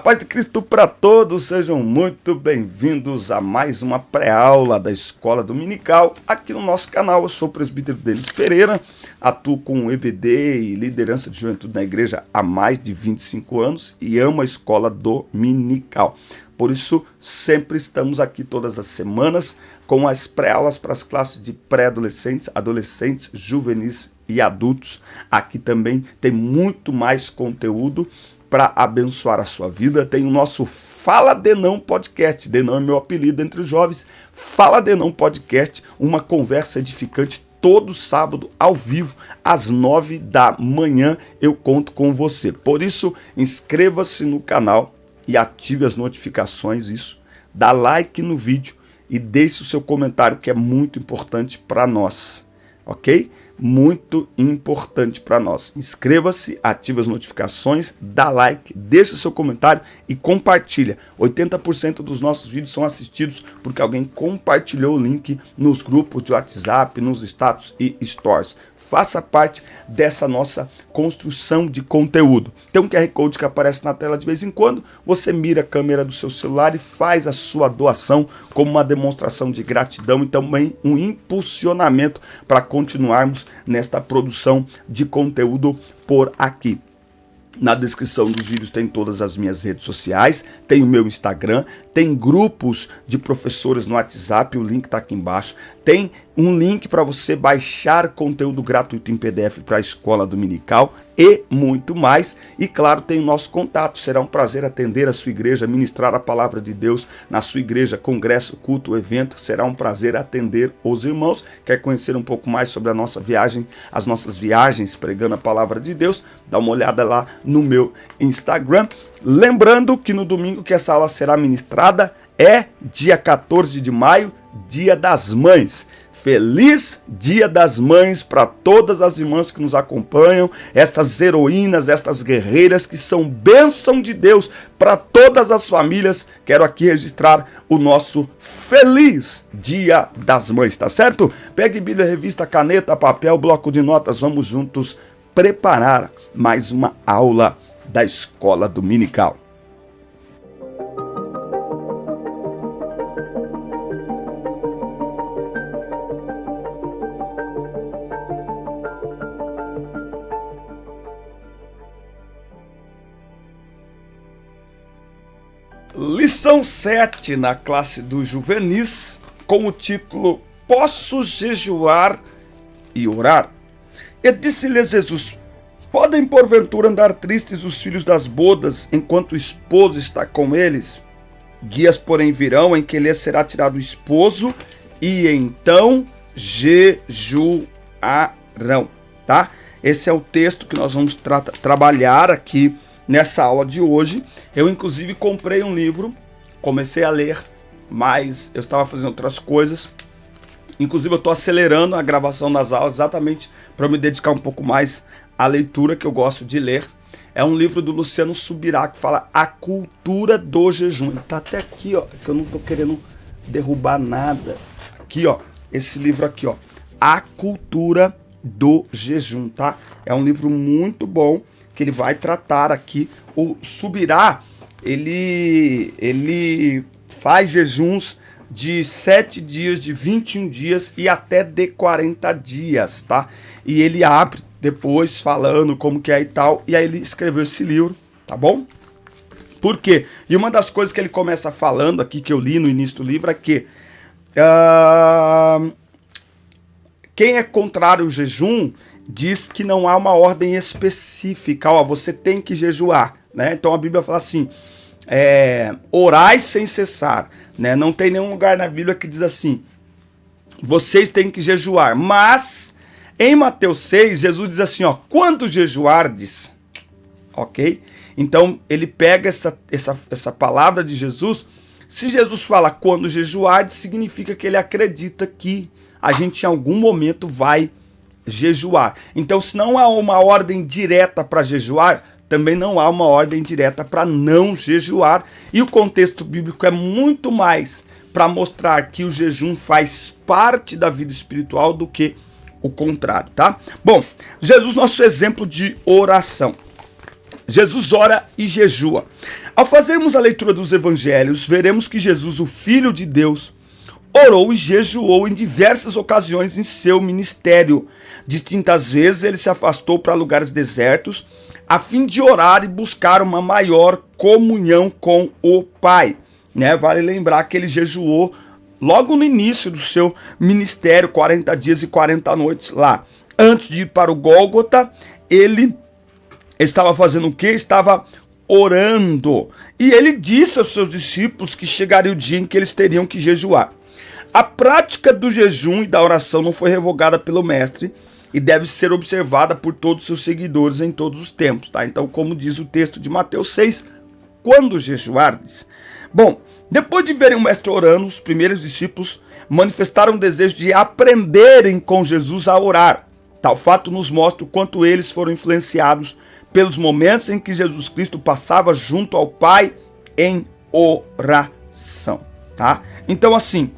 paz de Cristo para todos, sejam muito bem-vindos a mais uma pré-aula da Escola Dominical aqui no nosso canal. Eu sou o presbítero Denis Pereira, atuo com EBD e liderança de juventude na igreja há mais de 25 anos e amo a Escola Dominical. Por isso, sempre estamos aqui todas as semanas com as pré-aulas para as classes de pré-adolescentes, adolescentes, juvenis e adultos. Aqui também tem muito mais conteúdo para abençoar a sua vida. Tem o nosso Fala Denão Podcast. Denão é meu apelido entre os jovens. Fala Denão Podcast, uma conversa edificante todo sábado ao vivo às 9 da manhã. Eu conto com você. Por isso, inscreva-se no canal e ative as notificações, dá like no vídeo e deixe o seu comentário, que é muito importante para nós, ok? Muito importante para nós. Inscreva-se, ative as notificações, dá like, deixe o seu comentário e compartilha. 80% dos nossos vídeos são assistidos porque alguém compartilhou o link nos grupos de WhatsApp, nos status e stories. Faça parte dessa nossa construção de conteúdo. Tem um QR Code que aparece na tela de vez em quando. Você mira a câmera do seu celular e faz a sua doação como uma demonstração de gratidão e também um impulsionamento para continuarmos nesta produção de conteúdo por aqui. Na descrição dos vídeos tem todas as minhas redes sociais, tem o meu Instagram, tem grupos de professores no WhatsApp, o link está aqui embaixo. Tem um link para você baixar conteúdo gratuito em PDF para a Escola Dominical e muito mais. E claro, tem o nosso contato. Será um prazer atender a sua igreja, ministrar a palavra de Deus na sua igreja, congresso, culto, evento. Será um prazer atender os irmãos. Quer conhecer um pouco mais sobre a nossa viagem, as nossas viagens pregando a palavra de Deus? Dá uma olhada lá no meu Instagram. Lembrando que no domingo que essa aula será ministrada é dia 14 de maio, Dia das Mães. Feliz Dia das Mães para todas as irmãs que nos acompanham, estas heroínas, estas guerreiras que são bênção de Deus para todas as famílias. Quero aqui registrar o nosso feliz Dia das Mães, tá certo? Pegue Bíblia, revista, caneta, papel, bloco de notas, vamos juntos preparar mais uma aula da Escola Dominical. Lição 7 na classe dos juvenis, com o título Posso jejuar e orar? E disse-lhes Jesus: podem porventura andar tristes os filhos das bodas, enquanto o esposo está com eles? Dias, porém, virão em que lhes será tirado o esposo, e então jejuarão, tá? Esse é o texto que nós vamos trabalhar aqui nessa aula de hoje. Eu inclusive comprei um livro, comecei a ler, mas eu estava fazendo outras coisas. Inclusive eu estou acelerando a gravação das aulas exatamente para me dedicar um pouco mais à leitura, que eu gosto de ler. É um livro do Luciano Subirá que fala A Cultura do Jejum. Ele está até aqui, ó, que eu não estou querendo derrubar nada. Aqui, ó, esse livro aqui, ó, A Cultura do Jejum, tá? É um livro muito bom que ele vai tratar aqui. O Subirá, ele faz jejuns de 7 dias, de 21 dias e até de 40 dias, tá? E ele abre depois falando como que é e tal, e aí ele escreveu esse livro, tá bom? Por quê? E uma das coisas que ele começa falando aqui, que eu li no início do livro, é que quem é contrário ao jejum diz que não há uma ordem específica, ó, você tem que jejuar, né? Então a Bíblia fala assim, orai sem cessar, né? Não tem nenhum lugar na Bíblia que diz assim, vocês têm que jejuar, mas em Mateus 6, Jesus diz assim, ó, quando jejuardes, ok? Então ele pega essa palavra de Jesus. Se Jesus fala quando jejuardes, significa que ele acredita que a gente em algum momento vai jejuar. Então, se não há uma ordem direta para jejuar, também não há uma ordem direta para não jejuar. E o contexto bíblico é muito mais para mostrar que o jejum faz parte da vida espiritual do que o contrário, tá? Bom, Jesus, nosso exemplo de oração. Jesus ora e jejua. Ao fazermos a leitura dos evangelhos, veremos que Jesus, o Filho de Deus, orou e jejuou em diversas ocasiões em seu ministério. Distintas vezes ele se afastou para lugares desertos, a fim de orar e buscar uma maior comunhão com o Pai. Vale lembrar que ele jejuou logo no início do seu ministério, 40 dias e 40 noites lá. Antes de ir para o Gólgota, ele estava fazendo o quê? Estava orando. E ele disse aos seus discípulos que chegaria o dia em que eles teriam que jejuar. A prática do jejum e da oração não foi revogada pelo mestre e deve ser observada por todos os seus seguidores em todos os tempos, tá? Então, como diz o texto de Mateus 6, quando jejuardes. Bom, depois de verem o mestre orando, os primeiros discípulos manifestaram o desejo de aprenderem com Jesus a orar. Tal fato nos mostra o quanto eles foram influenciados pelos momentos em que Jesus Cristo passava junto ao Pai em oração, tá? Então, assim,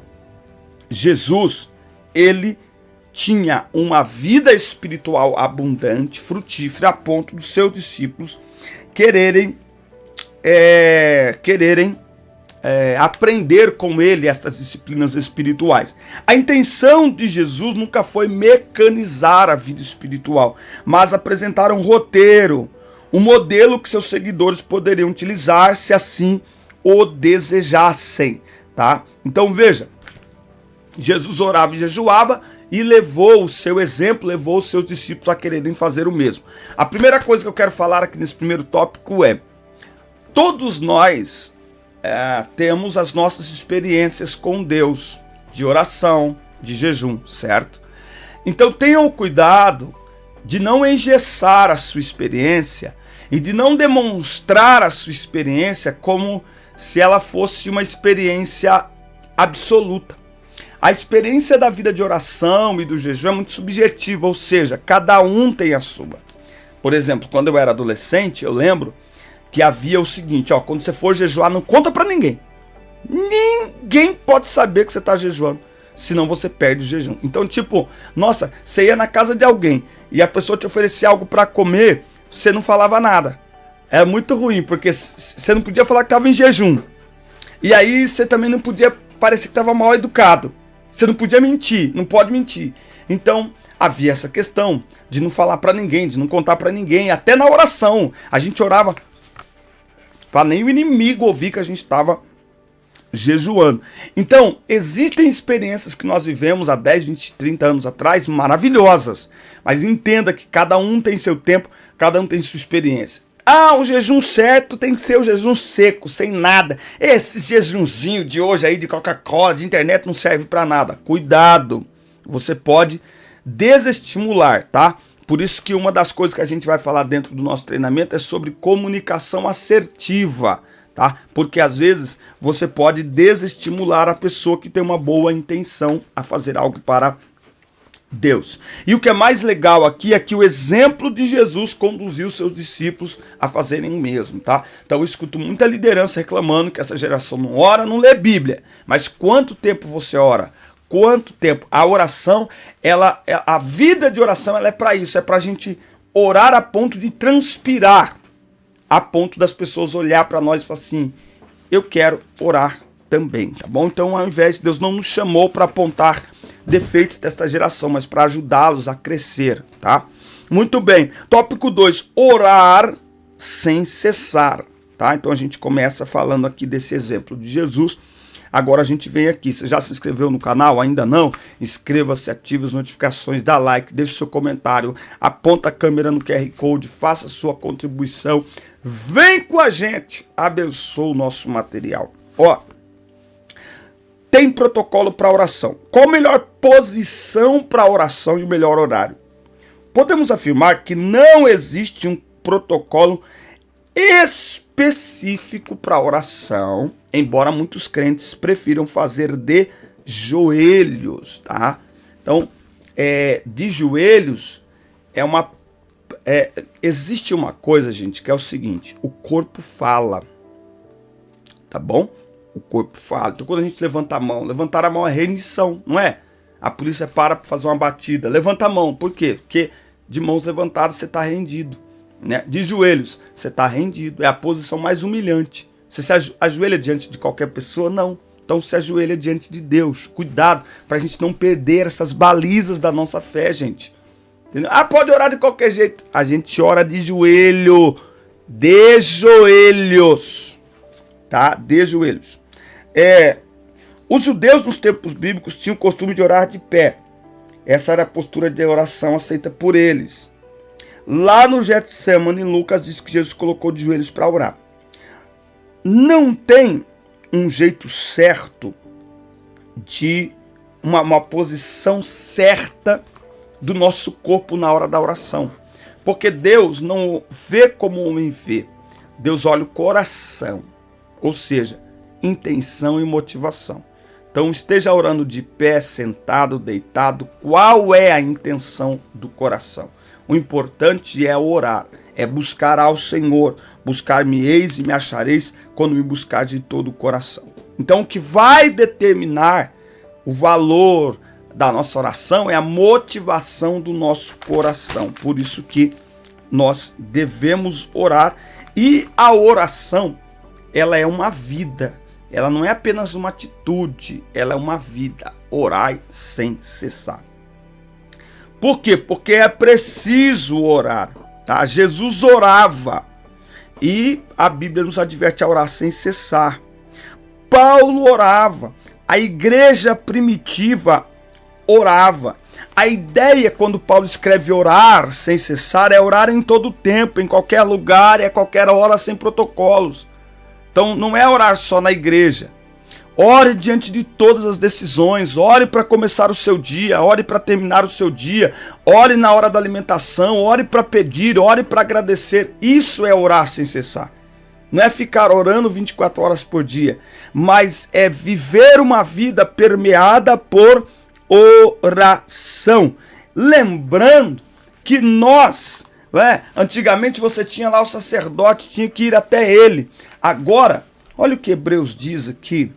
Jesus, ele tinha uma vida espiritual abundante, frutífera, a ponto dos seus discípulos quererem aprender com ele essas disciplinas espirituais. A intenção de Jesus nunca foi mecanizar a vida espiritual, mas apresentar um roteiro, um modelo que seus seguidores poderiam utilizar se assim o desejassem, tá? Então veja, Jesus orava e jejuava e levou o seu exemplo, levou os seus discípulos a quererem fazer o mesmo. A primeira coisa que eu quero falar aqui nesse primeiro tópico é: todos nós temos as nossas experiências com Deus, de oração, de jejum, certo? Então tenham o cuidado de não engessar a sua experiência e de não demonstrar a sua experiência como se ela fosse uma experiência absoluta. A experiência da vida de oração e do jejum é muito subjetiva, ou seja, cada um tem a sua. Por exemplo, quando eu era adolescente, eu lembro que havia o seguinte, quando você for jejuar, não conta pra ninguém. Ninguém pode saber que você tá jejuando, senão você perde o jejum. Então, nossa, você ia na casa de alguém e a pessoa te oferecia algo pra comer, você não falava nada. Era muito ruim, porque você não podia falar que tava em jejum. E aí você também não podia parecer que tava mal educado. Você não podia mentir, não pode mentir. Então, havia essa questão de não falar pra ninguém, de não contar pra ninguém. Até na oração, a gente orava para nem o inimigo ouvir que a gente estava jejuando. Então, existem experiências que nós vivemos há 10, 20, 30 anos atrás, maravilhosas. Mas entenda que cada um tem seu tempo, cada um tem sua experiência. O jejum certo tem que ser o jejum seco, sem nada. Esse jejumzinho de hoje aí de Coca-Cola, de internet, não serve para nada. Cuidado, você pode desestimular, tá? Por isso que uma das coisas que a gente vai falar dentro do nosso treinamento é sobre comunicação assertiva, tá? Porque às vezes você pode desestimular a pessoa que tem uma boa intenção a fazer algo para Deus. E o que é mais legal aqui é que o exemplo de Jesus conduziu seus discípulos a fazerem o mesmo, tá? Então eu escuto muita liderança reclamando que essa geração não ora, não lê Bíblia. Mas quanto tempo você ora? Quanto tempo? A oração, a vida de oração, ela é para isso, é para a gente orar a ponto de transpirar, a ponto das pessoas olhar para nós e falar assim, eu quero orar também, tá bom? Então, ao invés de Deus não nos chamou para apontar defeitos desta geração, mas para ajudá-los a crescer, tá? Muito bem. Tópico 2, orar sem cessar, tá? Então a gente começa falando aqui desse exemplo de Jesus. Agora a gente vem aqui. Você já se inscreveu no canal? Ainda não? Inscreva-se, ative as notificações, dá like, deixe seu comentário, aponta a câmera no QR Code, faça sua contribuição. Vem com a gente, abençoa o nosso material. Tem protocolo para oração. Qual a melhor posição para oração e o melhor horário? Podemos afirmar que não existe um protocolo específico para oração, embora muitos crentes prefiram fazer de joelhos, tá? Então, de joelhos existe uma coisa, gente, que é o seguinte: o corpo fala, tá bom? O corpo fala. Então, quando a gente levanta a mão, levantar a mão é rendição, não é? A polícia para fazer uma batida, levanta a mão. Por quê? Porque de mãos levantadas você está rendido. né? De joelhos, você está rendido. É a posição mais humilhante. Você se ajoelha diante de qualquer pessoa? Não. Então se ajoelha diante de Deus. Cuidado para a gente não perder essas balizas da nossa fé, gente. Entendeu? Ah, pode orar de qualquer jeito. A gente ora de joelho. De joelhos. Tá? De joelhos. Os judeus nos tempos bíblicos tinham o costume de orar de pé. Essa era a postura de oração aceita por eles. Lá no Getsemane, Lucas diz que Jesus colocou de joelhos para orar. Não tem um jeito certo de uma posição certa do nosso corpo na hora da oração. Porque Deus não vê como o homem vê. Deus olha o coração. Ou seja, intenção e motivação. Então esteja orando de pé, sentado, deitado. Qual é a intenção do coração? O importante é orar. É buscar ao Senhor. Buscar-me-eis e me achareis quando me buscar de todo o coração. Então o que vai determinar o valor da nossa oração é a motivação do nosso coração. Por isso que nós devemos orar. E a oração, ela é uma vida. Ela não é apenas uma atitude, ela é uma vida. Orai sem cessar. Por quê? Porque é preciso orar. Tá? Jesus orava. E a Bíblia nos adverte a orar sem cessar. Paulo orava. A igreja primitiva orava. A ideia, quando Paulo escreve orar sem cessar, é orar em todo tempo, em qualquer lugar e a qualquer hora, sem protocolos. Então não é orar só na igreja. Ore diante de todas as decisões. Ore para começar o seu dia. Ore para terminar o seu dia. Ore na hora da alimentação. Ore para pedir. Ore para agradecer. Isso é orar sem cessar. Não é ficar orando 24 horas por dia. Mas é viver uma vida permeada por oração. Lembrando que nós... antigamente você tinha lá o sacerdote, tinha que ir até ele. Agora, olha o que Hebreus diz aqui.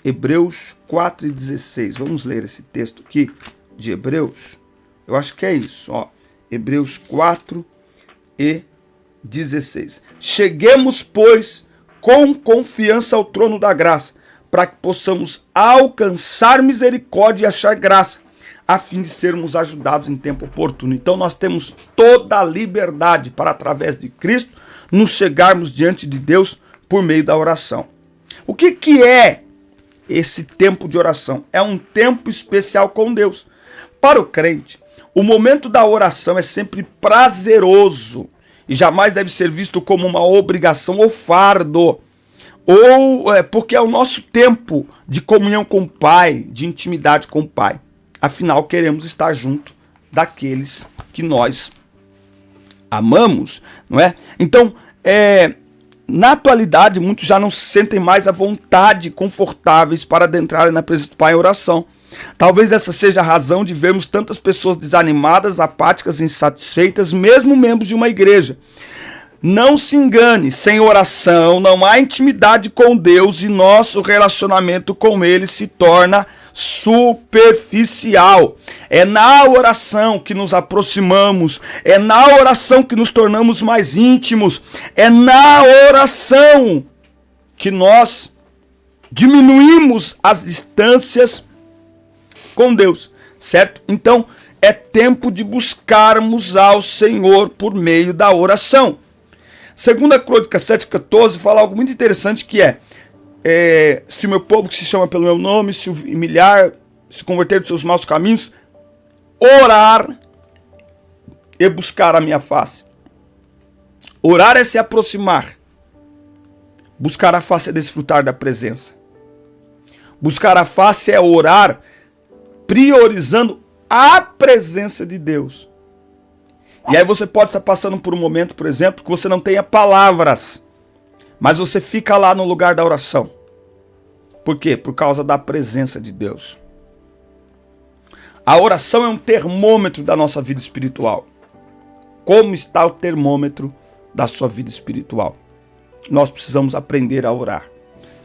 Hebreus 4:16. Vamos ler esse texto aqui de Hebreus. Eu acho que é isso. Ó. Hebreus 4:16. Cheguemos, pois, com confiança ao trono da graça, para que possamos alcançar misericórdia e achar graça, a fim de sermos ajudados em tempo oportuno. Então nós temos toda a liberdade para, através de Cristo, nos chegarmos diante de Deus por meio da oração. O que é esse tempo de oração? É um tempo especial com Deus. Para o crente, o momento da oração é sempre prazeroso e jamais deve ser visto como uma obrigação ou fardo. Porque é o nosso tempo de comunhão com o Pai, de intimidade com o Pai. Afinal, queremos estar junto daqueles que nós amamos, não é? Então, na atualidade, muitos já não se sentem mais à vontade, confortáveis para adentrarem na presença do Pai em oração. Talvez essa seja a razão de vermos tantas pessoas desanimadas, apáticas, insatisfeitas, mesmo membros de uma igreja. Não se engane, sem oração não há intimidade com Deus e nosso relacionamento com Ele se torna superficial. É na oração que nos aproximamos, é na oração que nos tornamos mais íntimos, é na oração que nós diminuímos as distâncias com Deus, certo? Então é tempo de buscarmos ao Senhor por meio da oração. 2 Crônicas 7,14 fala algo muito interessante que se o meu povo que se chama pelo meu nome se humilhar, se converter dos seus maus caminhos, orar e buscar a minha face. Orar é se aproximar. Buscar a face é desfrutar da presença. Buscar a face é orar priorizando a presença de Deus. E aí você pode estar passando por um momento, por exemplo, que você não tenha palavras, mas você fica lá no lugar da oração. Por quê? Por causa da presença de Deus. A oração é um termômetro da nossa vida espiritual. Como está o termômetro da sua vida espiritual? Nós precisamos aprender a orar.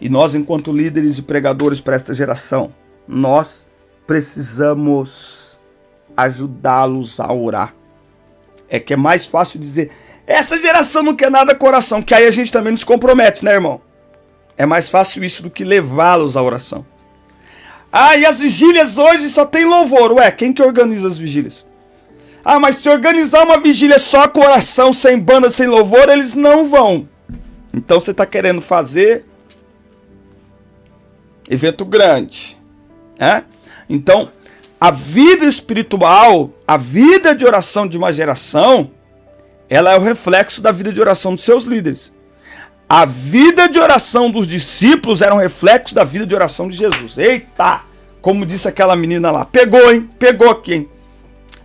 E nós, enquanto líderes e pregadores para esta geração, nós precisamos ajudá-los a orar. É que é mais fácil dizer, essa geração não quer nada com oração, que aí a gente também nos compromete, né, irmão? É mais fácil isso do que levá-los à oração. Ah, e as vigílias hoje só tem louvor. Ué, quem que organiza as vigílias? Ah, mas se organizar uma vigília só com oração, sem banda, sem louvor, eles não vão. Então você está querendo fazer evento grande, né? Então, a vida espiritual, a vida de oração de uma geração, ela é o reflexo da vida de oração dos seus líderes. A vida de oração dos discípulos era um reflexo da vida de oração de Jesus. Eita! Como disse aquela menina lá. Pegou, hein? Pegou aqui, hein?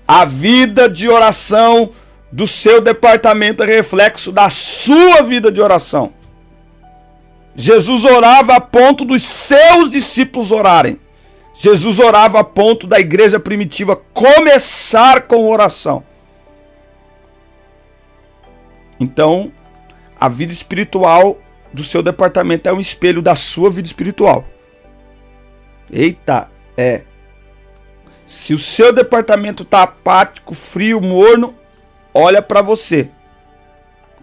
A vida de oração do seu departamento é reflexo da sua vida de oração. Jesus orava a ponto dos seus discípulos orarem. Jesus orava a ponto da igreja primitiva começar com oração. Então, a vida espiritual do seu departamento é um espelho da sua vida espiritual. Eita, Se o seu departamento está apático, frio, morno, olha para você.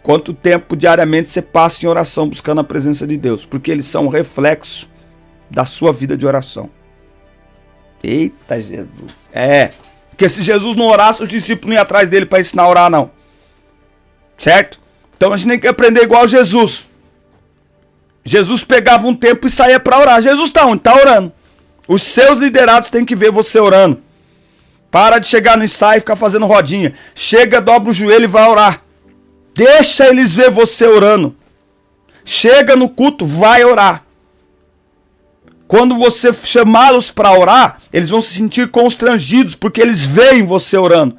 Quanto tempo diariamente você passa em oração buscando a presença de Deus? Porque eles são um reflexo da sua vida de oração. Eita, Jesus. Porque se Jesus não orasse, os discípulos não iam atrás dele para ensinar a orar, não. Certo? Então a gente tem que aprender igual Jesus. Jesus pegava um tempo e saía para orar. Jesus está onde? Está orando. Os seus liderados têm que ver você orando. Para de chegar no ensaio e ficar fazendo rodinha. Chega, dobra o joelho e vai orar. Deixa eles ver você orando. Chega no culto, vai orar. Quando você chamá-los para orar, eles vão se sentir constrangidos, porque eles veem você orando.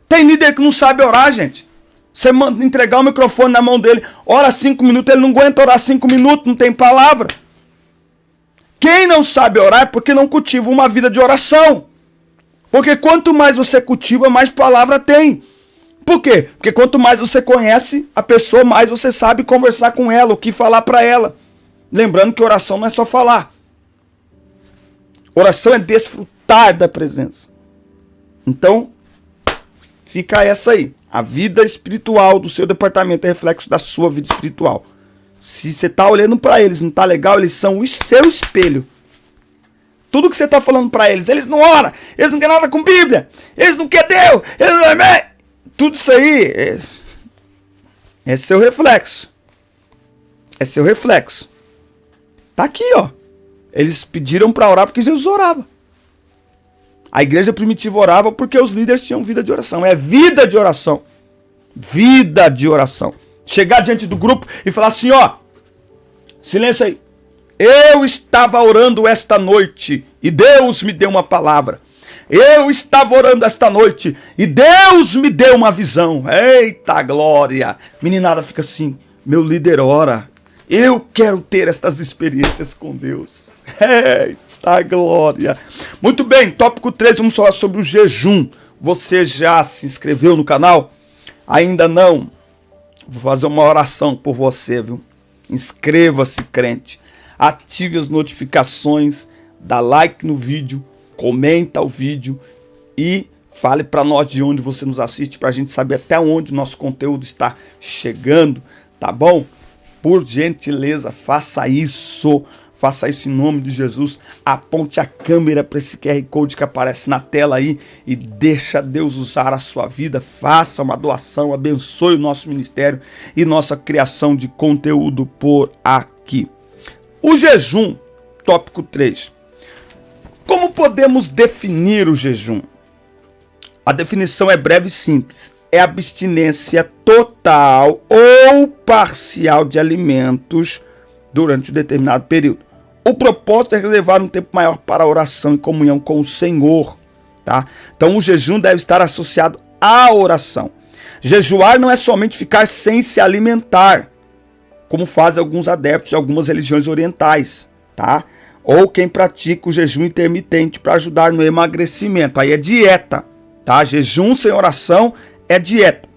Tem líder que não sabe orar, gente. Você manda entregar o microfone na mão dele, ora 5 minutos, ele não aguenta orar 5 minutos, não tem palavra. Quem não sabe orar é porque não cultiva uma vida de oração. Porque quanto mais você cultiva, mais palavra tem. Por quê? Porque quanto mais você conhece a pessoa, mais você sabe conversar com ela, o que falar para ela. Lembrando que oração não é só falar. Oração é desfrutar da presença. Então, fica essa aí. A vida espiritual do seu departamento é reflexo da sua vida espiritual. Se você está olhando para eles, não está legal, eles são o seu espelho. Tudo que você está falando para eles não oram, eles não querem nada com Bíblia, eles não querem Deus, eles não... Tudo isso aí é seu reflexo. É seu reflexo. Tá aqui, ó. Eles pediram para orar porque Jesus orava. A igreja primitiva orava porque os líderes tinham vida de oração. É vida de oração. Vida de oração. Chegar diante do grupo e falar assim, ó. Silêncio aí. Eu estava orando esta noite e Deus me deu uma palavra. Eu estava orando esta noite e Deus me deu uma visão. Eita glória. Meninada fica assim, meu líder ora. Eu quero ter estas experiências com Deus. Eita glória. Muito bem, tópico 3, vamos falar sobre o jejum. Você já se inscreveu no canal? Ainda não? Vou fazer uma oração por você, viu? Inscreva-se, crente. Ative as notificações, dá like no vídeo, comenta o vídeo e fale para nós de onde você nos assiste, para a gente saber até onde o nosso conteúdo está chegando, tá bom? Por gentileza, faça isso em nome de Jesus. Aponte a câmera para esse QR Code que aparece na tela aí e deixa Deus usar a sua vida. Faça uma doação, abençoe o nosso ministério e nossa criação de conteúdo por aqui. O jejum, tópico 3. Como podemos definir o jejum? A definição é breve e simples. É abstinência total ou parcial de alimentos durante um determinado período. O propósito é reservar um tempo maior para a oração e comunhão com o Senhor, tá? Então o jejum deve estar associado à oração. Jejuar não é somente ficar sem se alimentar, como fazem alguns adeptos de algumas religiões orientais, tá? Ou quem pratica o jejum intermitente para ajudar no emagrecimento. Aí é dieta, tá? Jejum sem oração é dieta.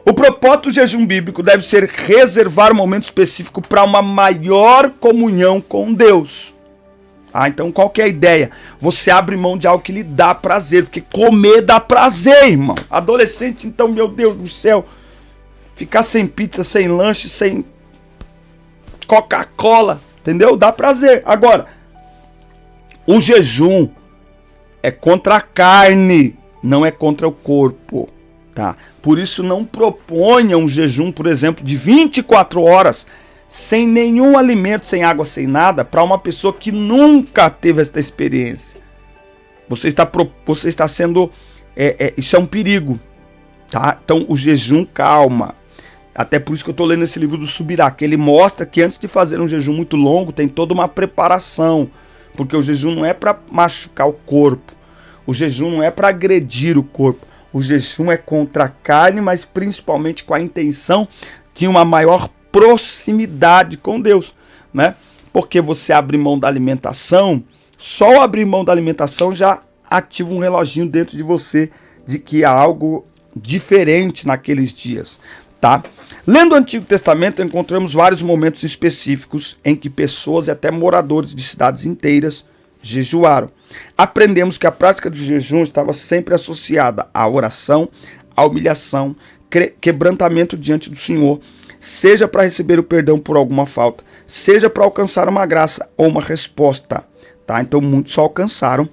O propósito do jejum bíblico deve ser reservar um momento específico para uma maior comunhão com Deus. Então qual que é a ideia? Você abre mão de algo que lhe dá prazer, porque comer dá prazer, irmão. Adolescente, então, meu Deus do céu, ficar sem pizza, sem lanche, sem Coca-Cola, entendeu? Dá prazer. Agora, o jejum é contra a carne, não é contra o corpo, tá? Por isso não proponha um jejum, por exemplo, de 24 horas, sem nenhum alimento, sem água, sem nada, para uma pessoa que nunca teve esta experiência. Você está sendo... isso é um perigo, tá? Então, o jejum, calma. Até por isso que eu estou lendo esse livro do Subirá, que ele mostra que antes de fazer um jejum muito longo, tem toda uma preparação. Porque o jejum não é para machucar o corpo. O jejum não é para agredir o corpo. O jejum é contra a carne, mas principalmente com a intenção de uma maior proximidade com Deus, né? Porque você abre mão da alimentação, só abrir mão da alimentação já ativa um reloginho dentro de você de que há algo diferente naqueles dias, tá? Lendo o Antigo Testamento, encontramos vários momentos específicos em que pessoas e até moradores de cidades inteiras jejuaram. Aprendemos que a prática do jejum estava sempre associada à oração, à humilhação, quebrantamento diante do Senhor, seja para receber o perdão por alguma falta, seja para alcançar uma graça ou uma resposta, tá? Então muitos só alcançaram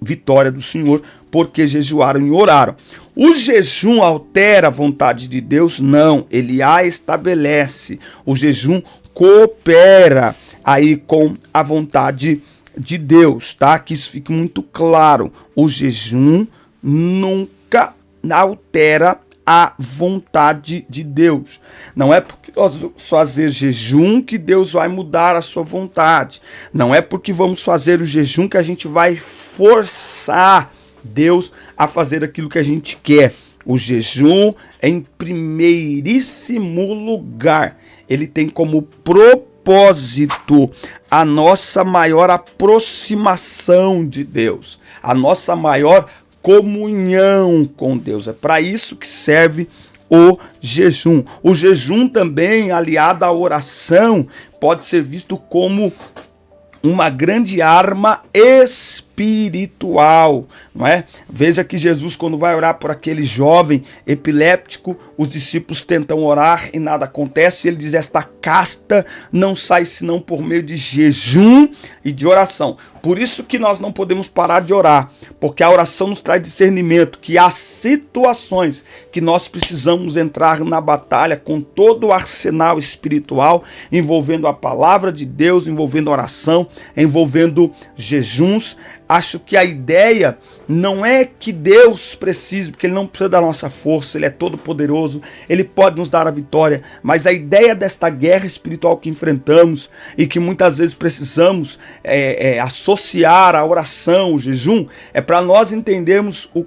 vitória do Senhor porque jejuaram e oraram. O jejum altera a vontade de Deus? Não, ele a estabelece. O jejum coopera aí com a vontade de Deus, tá? Que isso fique muito claro. O jejum nunca altera a vontade de Deus. Não é porque nós vamos fazer jejum que Deus vai mudar a sua vontade. Não é porque vamos fazer o jejum que a gente vai forçar Deus a fazer aquilo que a gente quer. O jejum, em primeiríssimo lugar, ele tem como propósito a nossa maior aproximação de Deus, a nossa maior comunhão com Deus. É para isso que serve o jejum. O jejum também, aliado à oração, pode ser visto como uma grande arma espiritual, não é? Veja que Jesus, quando vai orar por aquele jovem epiléptico, os discípulos tentam orar e nada acontece. Ele diz: esta casta não sai senão por meio de jejum e de oração. Por isso que nós não podemos parar de orar, porque a oração nos traz discernimento, que há situações que nós precisamos entrar na batalha com todo o arsenal espiritual, envolvendo a palavra de Deus, envolvendo oração, envolvendo jejuns. Acho que a ideia não é que Deus precise, porque Ele não precisa da nossa força, Ele é todo poderoso, Ele pode nos dar a vitória, mas a ideia desta guerra espiritual que enfrentamos e que muitas vezes precisamos associar a oração, o jejum, é para nós entendermos o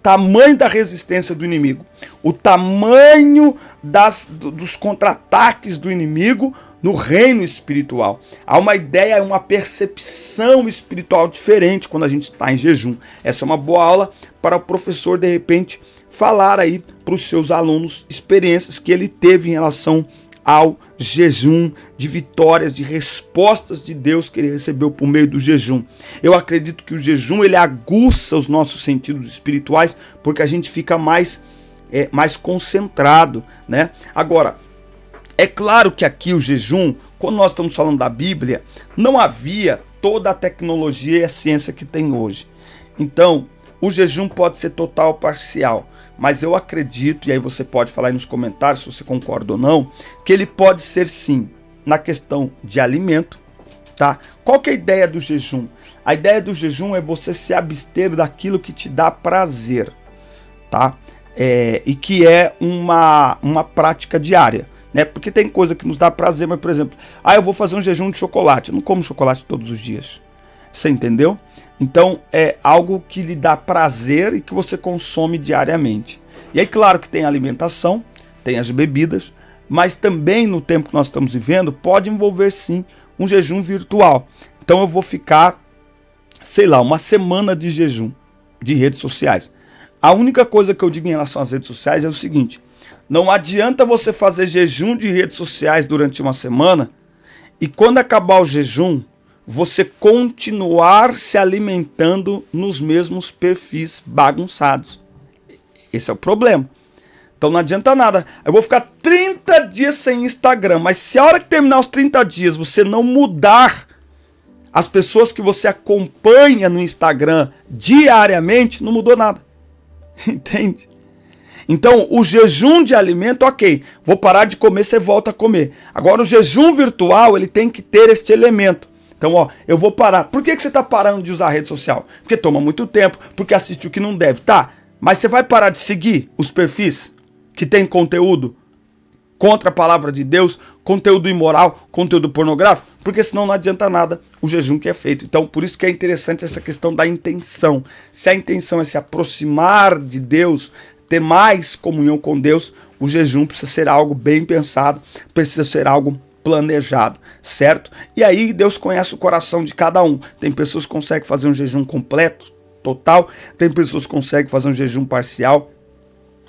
tamanho da resistência do inimigo, o tamanho dos contra-ataques do inimigo no reino espiritual. Há uma ideia, uma percepção espiritual diferente quando a gente está em jejum. Essa é uma boa aula para o professor, de repente, falar aí para os seus alunos experiências que ele teve em relação ao jejum, de vitórias, de respostas de Deus que ele recebeu por meio do jejum. Eu acredito que o jejum, ele aguça os nossos sentidos espirituais, porque a gente fica mais concentrado, né? Agora, é claro que aqui o jejum, quando nós estamos falando da Bíblia, não havia toda a tecnologia e a ciência que tem hoje. Então, o jejum pode ser total ou parcial, mas eu acredito, e aí você pode falar aí nos comentários se você concorda ou não, que ele pode ser sim, na questão de alimento, tá? Qual que é a ideia do jejum? A ideia do jejum é você se abster daquilo que te dá prazer, tá? E que é uma prática diária. Né? Porque tem coisa que nos dá prazer, mas, por exemplo, eu vou fazer um jejum de chocolate. Eu não como chocolate todos os dias. Você entendeu? Então, é algo que lhe dá prazer e que você consome diariamente. E aí, claro que tem a alimentação, tem as bebidas, mas também no tempo que nós estamos vivendo, pode envolver sim um jejum virtual. Então, eu vou ficar, uma semana de jejum de redes sociais. A única coisa que eu digo em relação às redes sociais é o seguinte: não adianta você fazer jejum de redes sociais durante uma semana e quando acabar o jejum, você continuar se alimentando nos mesmos perfis bagunçados. Esse é o problema. Então não adianta nada. Eu vou ficar 30 dias sem Instagram, mas se a hora que terminar os 30 dias você não mudar as pessoas que você acompanha no Instagram diariamente, não mudou nada. Entende? Então, o jejum de alimento, ok, vou parar de comer, você volta a comer. Agora, o jejum virtual, ele tem que ter este elemento. Então, ó, eu vou parar. Por que você está parando de usar a rede social? Porque toma muito tempo, porque assiste o que não deve. Tá, mas você vai parar de seguir os perfis que tem conteúdo contra a palavra de Deus, conteúdo imoral, conteúdo pornográfico? Porque senão não adianta nada o jejum que é feito. Então, por isso que é interessante essa questão da intenção. Se a intenção é se aproximar de Deus, ter mais comunhão com Deus, o jejum precisa ser algo bem pensado, precisa ser algo planejado, certo? E aí Deus conhece o coração de cada um. Tem pessoas que conseguem fazer um jejum completo, total, tem pessoas que conseguem fazer um jejum parcial,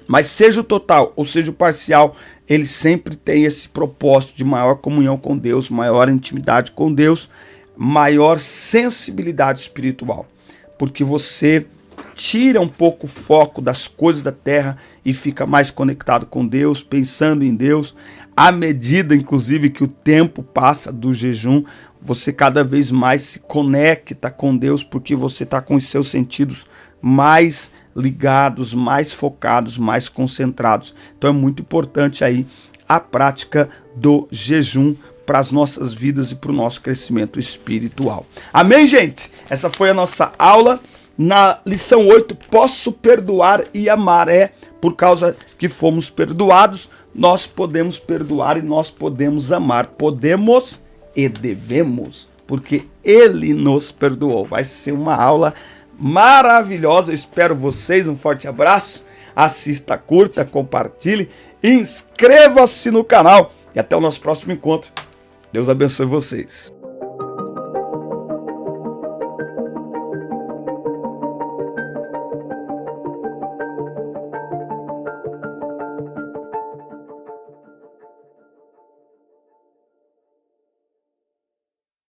mas seja o total ou seja o parcial, ele sempre tem esse propósito de maior comunhão com Deus, maior intimidade com Deus, maior sensibilidade espiritual, porque você tira um pouco o foco das coisas da terra e fica mais conectado com Deus, pensando em Deus. À medida, inclusive, que o tempo passa do jejum, você cada vez mais se conecta com Deus, porque você está com os seus sentidos mais ligados, mais focados, mais concentrados. Então é muito importante aí a prática do jejum para as nossas vidas e para o nosso crescimento espiritual. Amém, gente? Essa foi a nossa aula. Na lição 8, posso perdoar e amar. Por causa que fomos perdoados, nós podemos perdoar e nós podemos amar. Podemos e devemos, porque Ele nos perdoou. Vai ser uma aula maravilhosa. Eu espero vocês. Um forte abraço. Assista, curta, compartilhe, inscreva-se no canal e até o nosso próximo encontro. Deus abençoe vocês.